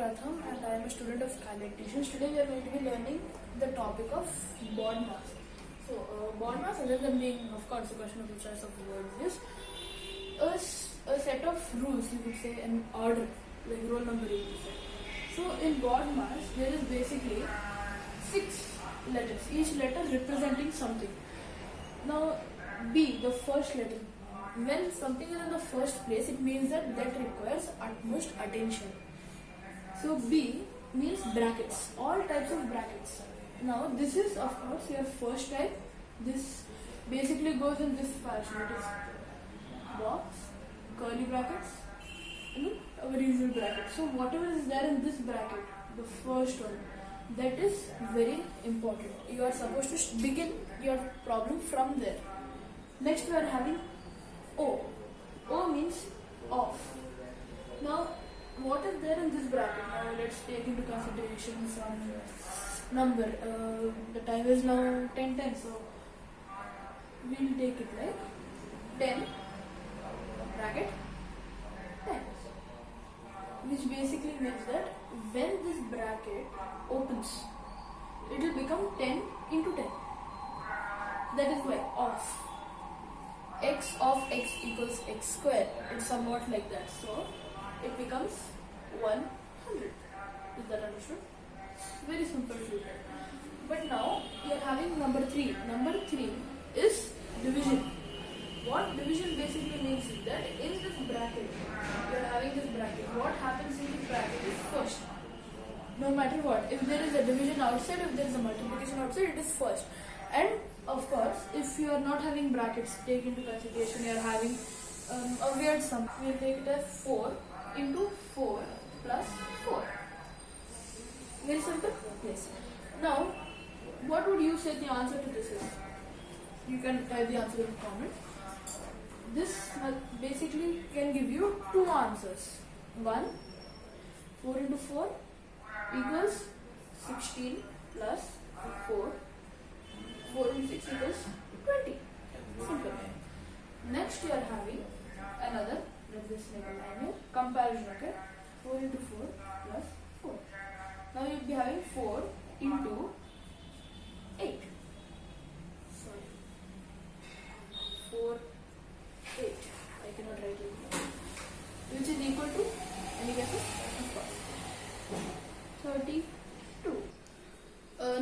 Pratham and I am a student of Skylight Tuition. Today we are going to be learning the topic of BODMAS. So, BODMAS, other than being, of course, a question of the choice of words, is a set of rules, you could say, an order, like roll number 8. So, in BODMAS, there is basically 6 letters, each letter representing something. Now, B, the first letter. When something is in the first place, it means that requires utmost attention. So B means brackets, all types of brackets. Now this is of course your first type. This basically goes in this fashion. It is box, curly brackets, and our usual bracket. So whatever is there in this bracket, the first one, that is very important. You are supposed to begin your problem from there. Next we are having O. O means off. Now, what is there in this bracket? Now, let's take into consideration some number. The time is now 10:10, so we'll take it like 10 bracket 10, which basically means that when this bracket opens, it will become 10 into 10. That is why off. X of x equals x square. It's somewhat like that. So it becomes 100. Is that understood? Very simple to do. But now you are having number 3. Number 3 is division. What division basically means is that in this bracket, you are having this bracket. What happens in this bracket is first. No matter what. If there is a division outside, if there is a multiplication outside, it is first. And of course, if you are not having brackets, take into consideration you are having a weird sum. We will take it as 4 into 4 plus 4. Very simple? Yes. Now, what would you say the answer to this is? You can type the answer in the comment. This basically can give you 2 answers. 1, 4 into 4 equals 16 plus 4. 4 into 6 equals 20. Simple. Next you are having another, let this make a line here, comparison bracket, 4 into 4 plus 4. Now you will be having 4 into 8. Sorry. 4, 8. I cannot write it now. Which is equal to, any guesses? Of course. 32.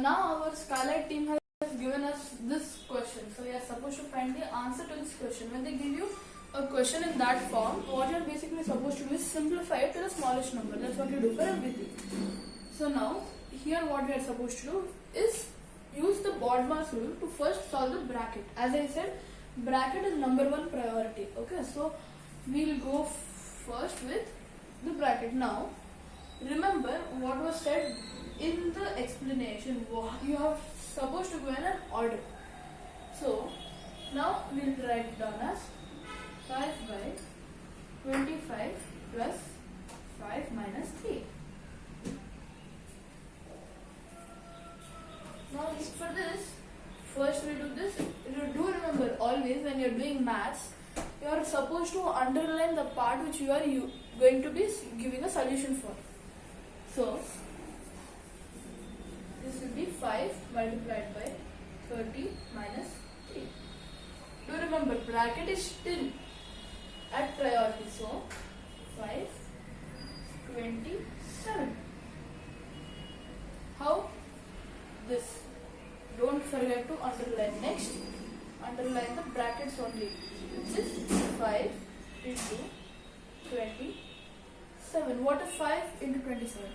Now our Skylight team has given us this question. So we are supposed to find the answer to this question. When they give you a question in that form, what you are basically supposed to do is simplify it to the smallest number. That's what you do for everything. So now, here what we are supposed to do is use the BODMAS rule to first solve the bracket. As I said, bracket is number 1 priority. Okay, so we will go first with the bracket. Now, remember what was said in the explanation. You have supposed to go in an order. So now we will write it down as 5 by 25 plus 5 minus 3. Now for this, first we do this. You do remember always when you are doing maths, you are supposed to underline the part which you are going to be giving a solution for. So this will be 5 multiplied by 30 minus 3. Do remember, bracket is still at priority. So 5, 27. How? This. Don't forget to underline. Next, underline the brackets only, which is 5 into 27. What is 5 into 27?